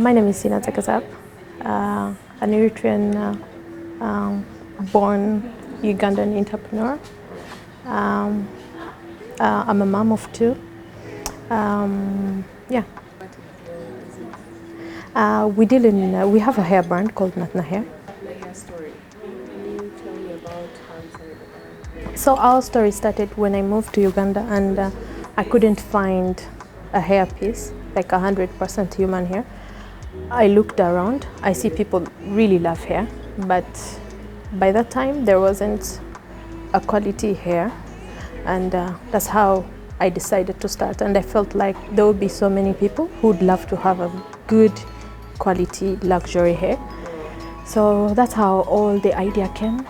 My name is Sina Tsegazeab, an Eritrean born Ugandan entrepreneur. Um, I'm a mom of two. Yeah. We have a hair brand called Natna Hair. Natna Hair story. Can you tell me about how you started the brand? So our story started when I moved to Uganda and I couldn't find a hair piece, like 100% human hair. I looked around, I see people really love hair, but by that time there wasn't a quality hair, and that's how I decided to start. And I felt like there would be so many people who would love to have a good quality luxury hair. So that's how all the idea came,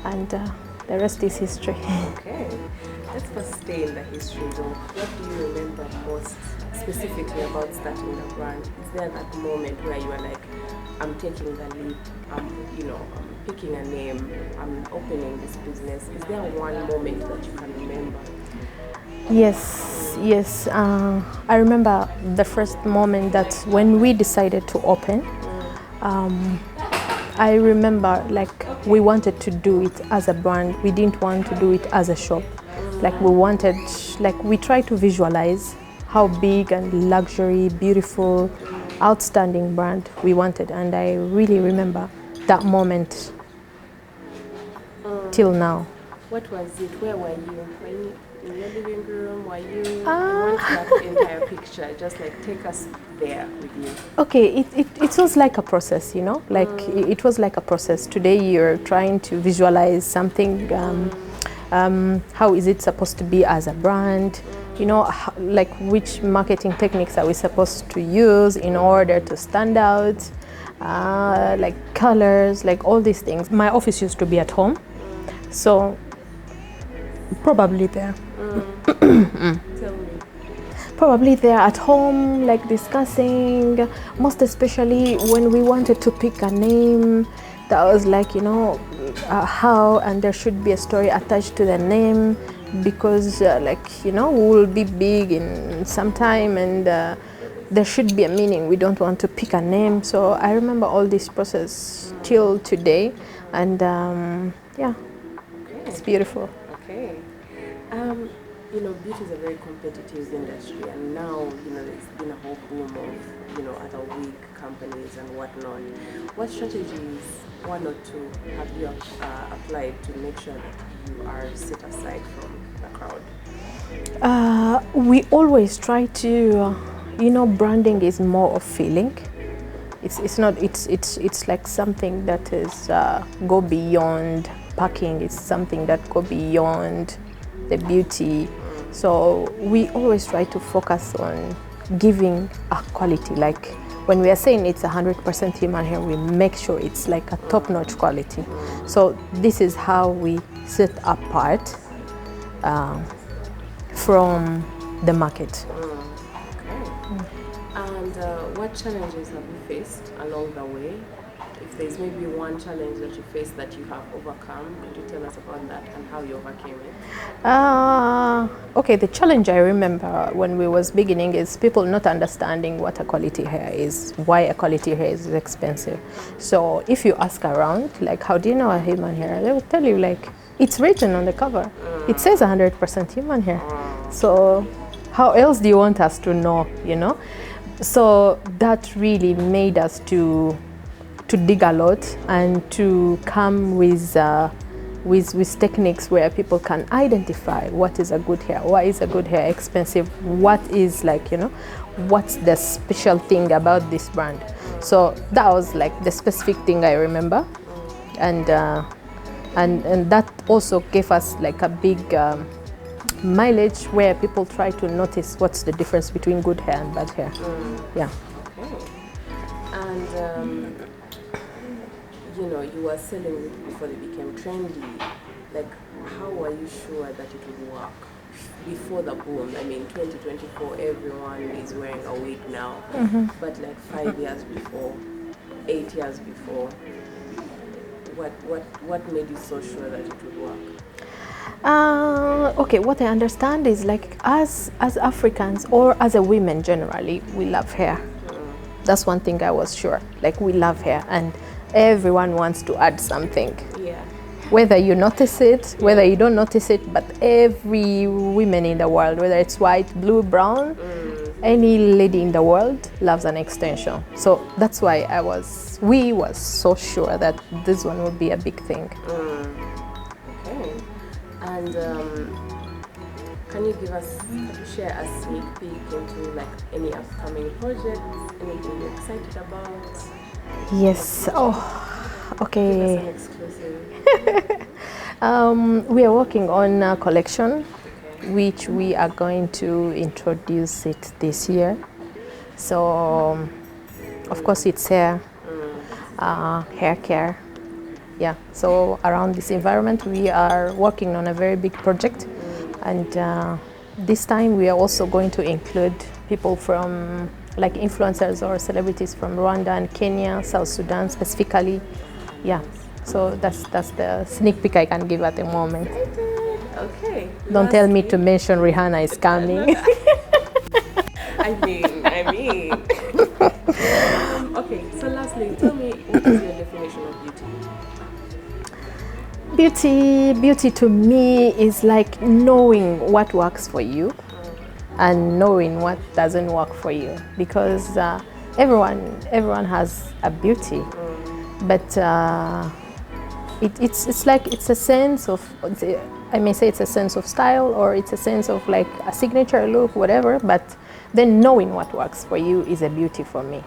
and the rest is history. Okay, let's first stay in the history though. What do you remember most specifically about starting the brand? Is there that moment where you were like, I'm taking the leap, I'm picking a name, I'm opening this business? Is there one moment that you can remember? Yes. I remember the first moment that when we decided to open. I remember like we wanted to do it as a brand. We didn't want to do it as a shop. We tried to visualize how big and luxury, beautiful, outstanding brand we wanted. And I really remember that moment till now. What was it? Where were you? Were you in your living room? Were you? I want that entire picture. Just like take us there with you. Okay, it was like a process, it was like a process. Today you're trying to visualize something. How is it supposed to be as a brand? Like which marketing techniques are we supposed to use in order to stand out? Like colors, like all these things. My office used to be at home, so probably there. Tell me. Probably there at home, like discussing, most especially when we wanted to pick a name that was like, how, and there should be a story attached to the name because we will be big in some time and there should be a meaning. We don't want to pick a name. So I remember all this process till today, and yeah, Okay. it's beautiful. Okay. Beauty is a very competitive industry, and now, there's been a whole boom of, other wig companies and whatnot. What strategies, one or two, have you applied to make sure that you are set aside from the crowd? We always try to, branding is more of feeling. It's like something that is go beyond packing. It's something that go beyond the beauty. So we always try to focus on giving a quality. Like when we are saying it's 100% human hair, we make sure it's like a top-notch quality. So this is how we set apart from the market. Okay. And what challenges have you faced along the way? If there's maybe one challenge that you faced that you have overcome, could you tell us about that and how you overcame it? Okay, the challenge I remember when we was beginning is people not understanding what a quality hair is, why a quality hair is expensive. So if you ask around, like, how do you know a human hair? They will tell you, like, it's written on the cover. It says 100% human hair. So how else do you want us to know, So that really made us to dig a lot and to come with techniques where people can identify what is a good hair, why is a good hair expensive, what is what's the special thing about this brand. So that was like the specific thing I remember, and that also gave us like a big mileage where people try to notice what's the difference between good hair and bad hair. Yeah. Okay. And you were selling it before they became trendy. Like, how were you sure that it would work before the boom? I mean, 2024, everyone is wearing a wig now. But like 5 years before, 8 years before, what made you so sure that it would work? Okay, what I understand is like as Africans or as a women generally, we love hair. That's one thing I was sure. Like, we love hair, and everyone wants to add something. Yeah. Whether you notice it, whether you don't notice it, but every woman in the world, whether it's white, blue, brown, any lady in the world loves an extension. So that's why we was so sure that this one would be a big thing. Okay. And can you share a sneak peek into like any upcoming projects, anything you're excited about? Yes. Oh, okay. Give us an exclusive. We are working on a collection, which we are going to introduce it this year. So, of course, it's hair care. Yeah. So around this environment, we are working on a very big project, and this time we are also going to include people from, like, influencers or celebrities from Rwanda and Kenya, South Sudan specifically. Yeah. So that's the sneak peek I can give at the moment. Okay. Don't tell me to mention Rihanna is coming. I mean. Okay, so lastly, tell me, what is your definition of beauty? Beauty to me is like knowing what works for you and knowing what doesn't work for you, because everyone has a beauty, but it's like it's a sense of, I may say it's a sense of style, or it's a sense of like a signature look, whatever, but then knowing what works for you is a beauty for me.